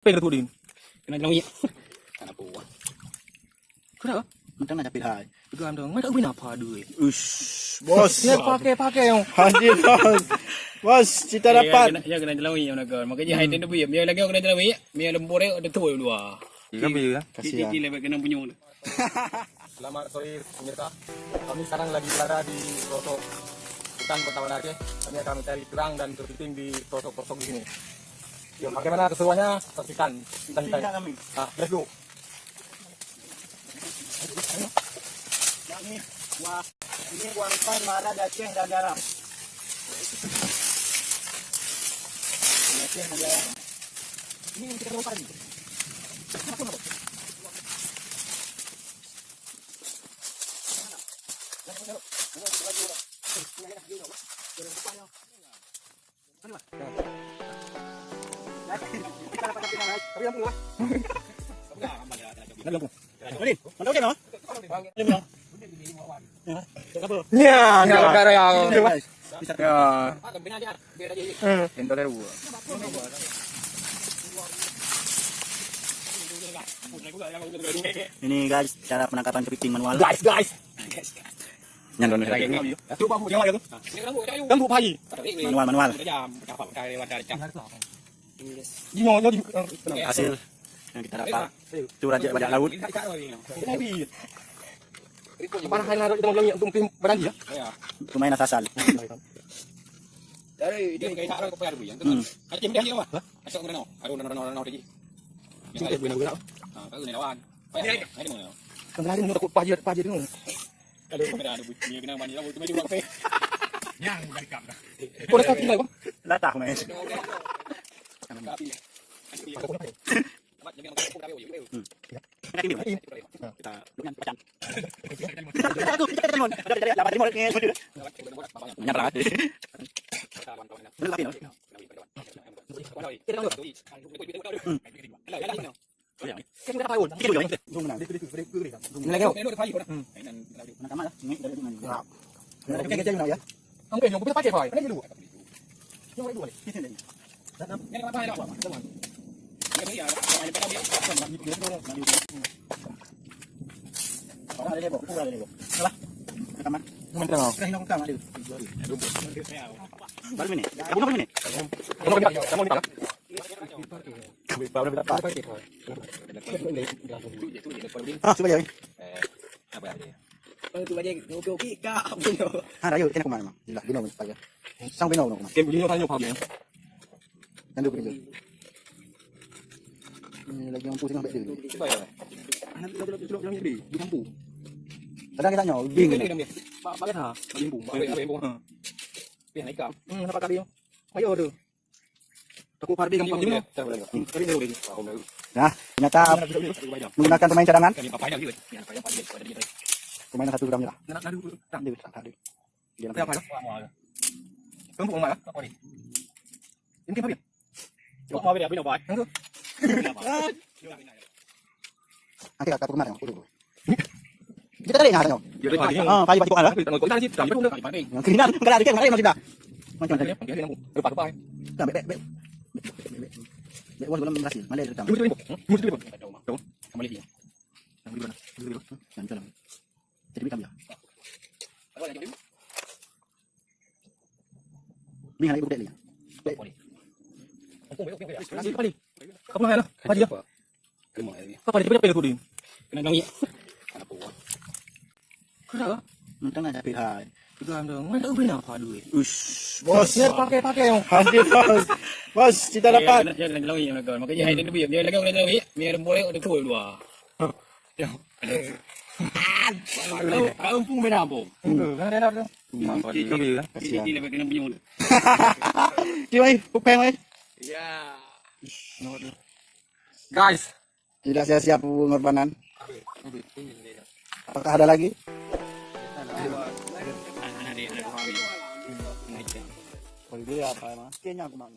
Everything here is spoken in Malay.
pengen tu din. Kena jalan Kana puan. Kenapa? Mentang nak capit hai. Itu am dong. Mai tak bina apa duit. Ush, bos. Dia pakai yang. Hadir bos. Bos, kita dapat. Ya kena jalan yang nak. Makanya hai tentu biar. Biar lagi kena jalan. Biar lembur ada tu dua. Iya bi ya. Kasihan. Cili lebat kena punyung. Selamat sore pemirsa. Kami sekarang lagi berada di pelosok hutan Kota Banda Aceh. Kami akan mencari kerang dan kepiting di pelosok-pelosok di sini. Yuk, bagaimana keseruannya? Saksikan kita. Let's go. Wah, ini wangpan marah Aceh dan garam. Aceh dan garam. Ini yang kita lakukan. Ya, negara yang ya. Ini guys, cara penangkapan kepiting manual. Guys. Nyandon lagi. Coba bu yang lagi tu. Ganggu pagi. Manual. Hasil yang kita dapat itu raja bajak laut. Mana hai nak kita mau bilang untuk tim berani ya? Lumayan asal. Dari dia kayak tak ada kopi ada yang tu. Ada cemil dia apa? Ada orang nak. Ada orang lagi. Yang ada guna-guna. Ah, kau ni lawan. Ada mana? Kemarin ni takut pagi tu. Kalau ada bunyi kena mandi lawan tu mesti buat kopi. Yang berkam dah. Kau dah tinggal apa? Latah main. Tapi. Mat jangan makan kopi dia. Kita dengan pacan. Aku kita telepon. Dari lawan timur ke sudut. Menyerah. Belum lapin. Kita dah tahu. Kita juga. Jom mana? Lagi kau. Nak mana? Ini dari mana? Nak kerja mana ya? Kamu yang kita pakai file. Ini dulu. Yang dulu ni. Yang apa ada? Yang dia ada pada dia. Ada lebo, pura lebo. Salah. Rekaman. Mentera kau. Kena hilang rekaman dia. Baru ini. Bukan ini. Kamu kita, kamu ni tak? Kami baru dapat. Pakai file. Ah, coba ya. Apa dia? Tu aja okey ka. Ha, rayo kena kuman memang. Gila, bino pagi. Sang bino kuman. Kem bunyi tanya apa dia? Dan dulu pergi. Ini lagi mampu tengah baik dia. Cuba ya. Anak celok yang ni di mampu. Kadang kita tanya, bing ni. Pakai dah. Limbu. Apa ibu? Pian naik kap. Nampak kali. Ayo tu. Takut parbi gampang je. Kali ni boleh. Nah, ternyata menggunakan pemain cadangan. Kami papai dah gitu. Yang papai pada dia. Pemain 1 gram lah. Nak ngadu. Tak ada, tak ada. Dia Apa dah? Kamu mau mana? Apa ni? Ini apa dia? Cuma mau dia bina baik. Yang tu. Nanti kakak kemana? Kita tadi nggak ada. Pagi kok ada. Kau tadi sih, kami pun dah. Yang kirinan, enggak ada kirinan masih dah. Macam tadi. Dia nak lupa lupa. Tak, bek. Bek belum berhasil. Mana ada rekam. Mesti limbu. Kamu lihat. Yang di mana? Yang jalan. Jadi kami ya. Apa lagi dia? Ni hari budak ni. Kasih kali. Kamu mana? Pagi apa? Kemana dia? Apa dia pengen tu din? Kena jalan. Kana puan. Kenapa? Mentang nak capit hai. Itu am dong. Mai tak bina apa duit. Ush, bos. Dia pakai yang. Hadir bos. Bos, kita dapat. Ya kena jalan yang nak. Makanya hai tentu biar. Biar lagi kena jalan. Biar lembur ada tu dua. Kampung berapa? Ada. Cili lebat kena punyung. Cuy, pupeng weh. Ya. Guys, Tidak sia-sia pengorbanan. Apakah ada lagi? Ada. Oh, dia apa emang? Kayaknya aku mau.